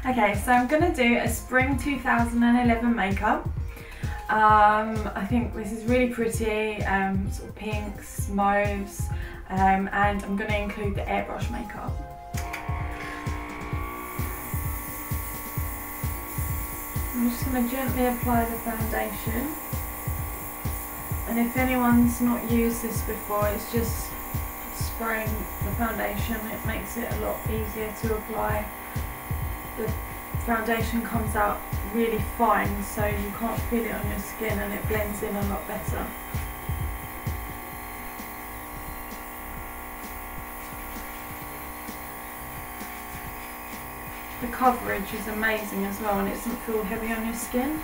Okay, so I'm going to do a Spring 2011 makeup. I think this is really pretty, sort of pinks, mauves, and I'm going to include the airbrush makeup. I'm just going to gently apply the foundation, and if anyone's not used this before, it's just spraying the foundation. It makes it a lot easier to apply. The foundation comes out really fine, so you can't feel it on your skin, and it blends in a lot better. The coverage is amazing as well, and it doesn't feel heavy on your skin.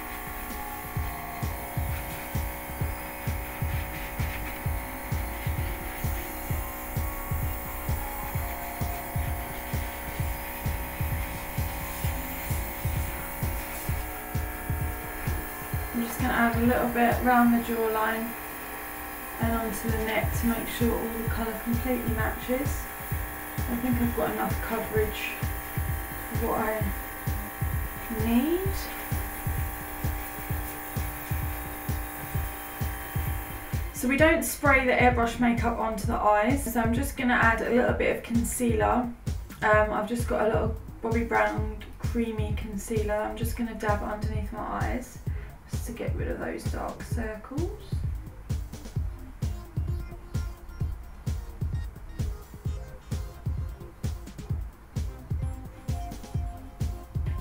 I'm just going to add a little bit around the jawline and onto the neck to make sure all the colour completely matches. I think I've got enough coverage for what I need. So we don't spray the airbrush makeup onto the eyes, so I'm just going to add a little bit of concealer. I've just got a little Bobbi Brown creamy concealer. I'm just going to dab it underneath my eyes just to get rid of those dark circles.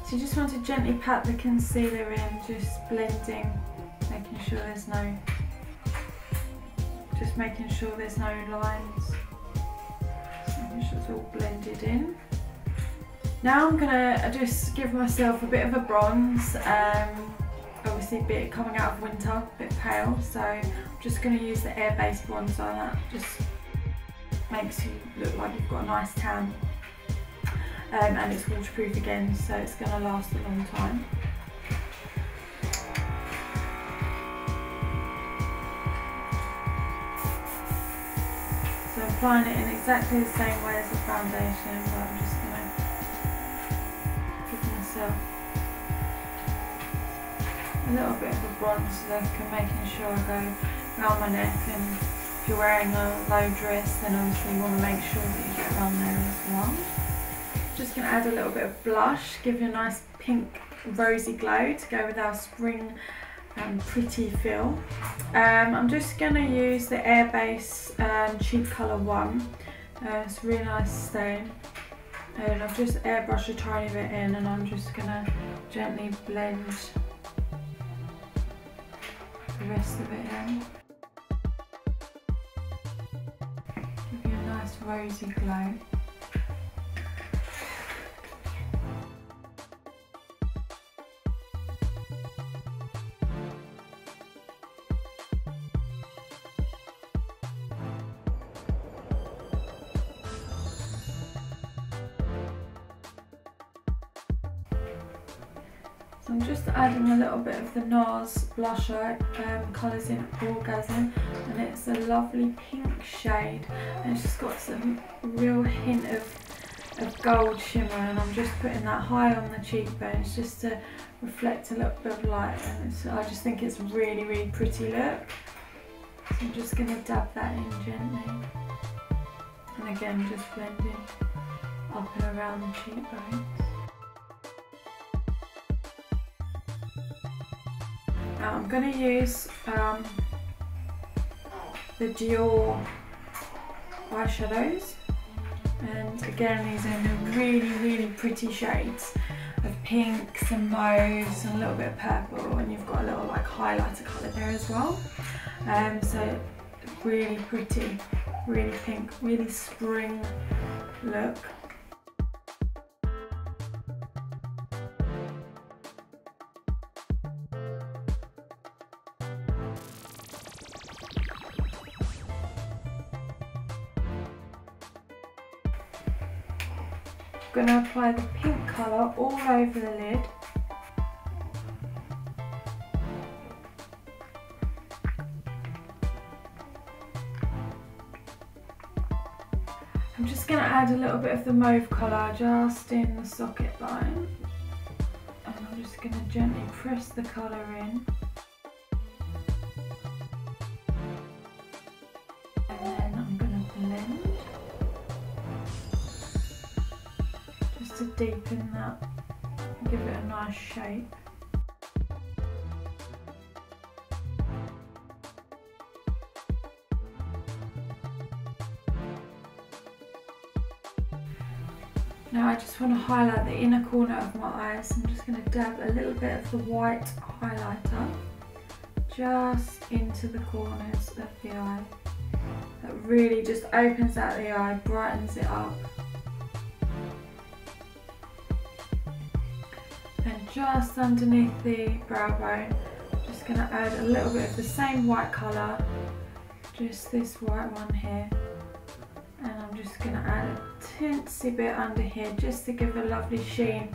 So you just want to gently pat the concealer in, just blending, making sure there's no lines, just making sure it's all blended in. Now I'm gonna just give myself a bit of a bronze, obviously a bit coming out of winter, a bit pale, so I'm just gonna use the air-based bronzer. That just makes you look like you've got a nice tan. And it's waterproof again, so it's going to last a long time. So I'm applying it in exactly the same way as the foundation, but I'm just going to give myself a little bit of a bronze look and making sure I go around my neck. And if you're wearing a low dress, then obviously you want to make sure that you get around there as well. Just going to add a little bit of blush, give you a nice pink rosy glow to go with our spring pretty feel. I'm just going to use the Airbase Cheap Colour 1. It's a really nice stain, and I've just airbrushed a tiny bit in, and I'm just going to gently blend the rest of it in. Give you a nice rosy glow. So I'm just adding a little bit of the NARS blusher, colours in Orgasm, and it's a lovely pink shade, and it's just got some real hint of gold shimmer, and I'm just putting that high on the cheekbones just to reflect a little bit of light, and I just think it's a really, really pretty look. So I'm just going to dab that in gently, and again just blending up and around the cheekbones. Now I'm going to use the Dior eyeshadows, and again these are in the really, really pretty shades of pinks and mauves and a little bit of purple, and you've got a little like highlighter colour there as well. So really pretty, really pink, really spring look. I'm going to apply the pink colour all over the lid. I'm just going to add a little bit of the mauve colour just in the socket line. just going to gently press the colour in. And then I'm going to blend. Just to deepen that and give it a nice shape. Now I just want to highlight the inner corner of my eyes. I'm just going to dab a little bit of the white highlighter just into the corners of the eye. That really just opens out the eye, brightens it up. And just underneath the brow bone, I'm just going to add a little bit of the same white colour, just this white one here. And I'm just going to add a teensy bit under here just to give a lovely sheen,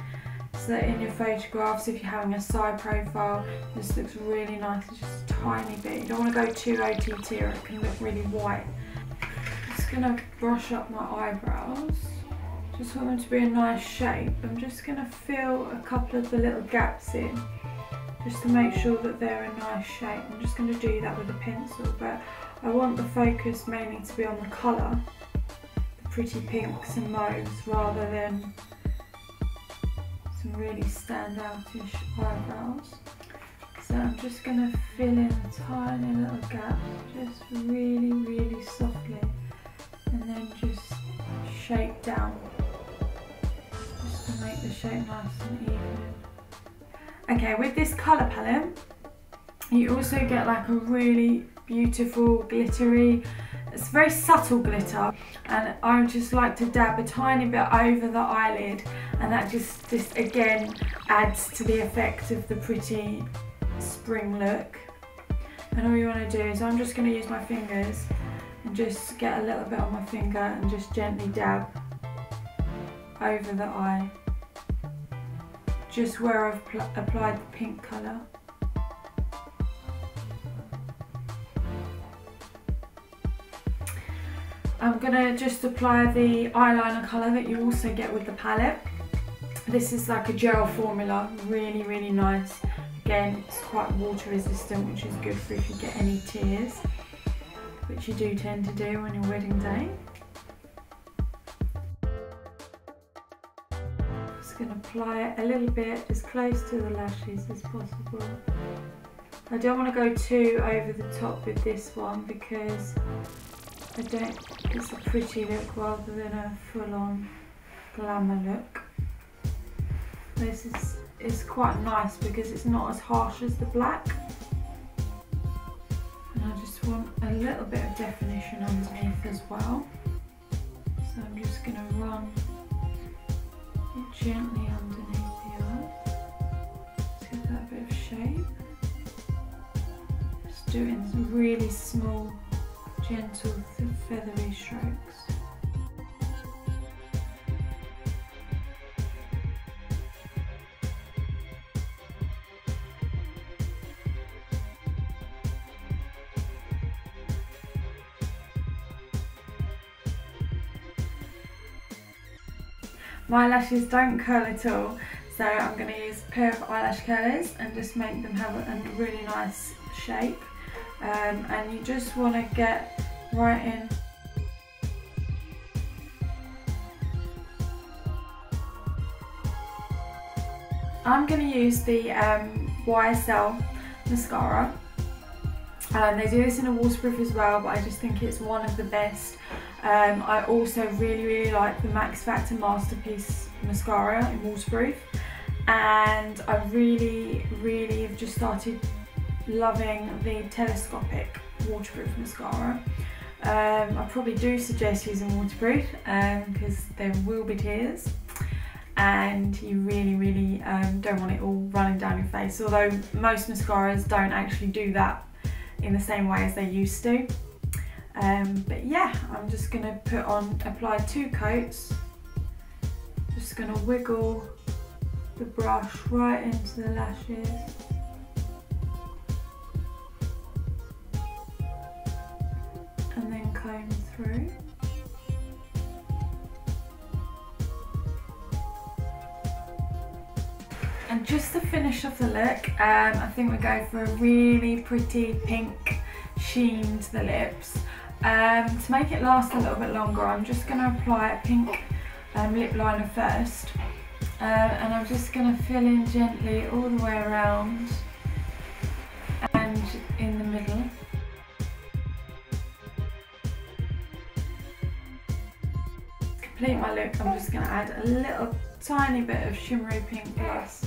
so that in your photographs, if you're having a side profile, this looks really nice. It's just a tiny bit. You don't want to go too OTT or it can look really white. Just going to brush up my eyebrows. Just want them to be a nice shape. I'm just going to fill a couple of the little gaps in, just to make sure that they're a nice shape. I'm just going to do that with a pencil, but I want the focus mainly to be on the colour, the pretty pinks and mauves, rather than some really standoutish eyebrows. So I'm just going to fill in tiny little gaps, just really, really softly, and then just shape down, just to make the shape nice and even. Okay, with this colour palette, you also get like a really beautiful glittery, it's very subtle glitter, and I just like to dab a tiny bit over the eyelid, and that just again adds to the effect of the pretty spring look. And all you want to do is, I'm just going to use my fingers and just get a little bit on my finger and just gently dab over the eye, just where I've applied the pink colour. I'm going to just apply the eyeliner colour that you also get with the palette. This is like a gel formula, really, really nice. Again, it's quite water resistant, which is good for if you get any tears, which you do tend to do on your wedding day. Just going to apply it a little bit as close to the lashes as possible. I don't want to go too over the top with this one because it's a pretty look rather than a full-on glamour look. This is quite nice because it's not as harsh as the black. And I just want a little bit of definition underneath as well. So I'm just going to run it gently underneath the eye. Just give that a bit of shape. Just do it in really small, gentle, feathery strokes. My lashes don't curl at all, so I'm going to use a pair of eyelash curlers and just make them have a really nice shape. And you just want to get right in. I'm going to use the YSL mascara. They do this in a waterproof as well, but I just think it's one of the best. I also really like the Max Factor Masterpiece mascara in waterproof, and I really have just started loving the telescopic waterproof mascara. I probably do suggest using waterproof because there will be tears, and you really don't want it all running down your face, although most mascaras don't actually do that in the same way as they used to. But yeah, I'm just going to apply 2 coats. Just going to wiggle the brush right into the lashes. And then comb through. And And just to finish off the look, I think we go for a really pretty pink sheen to the lips. To make it last a little bit longer, I'm just going to apply a pink lip liner first. And I'm just going to fill in gently all the way around and in the middle. To complete my look, I'm just going to add a little tiny bit of shimmery pink gloss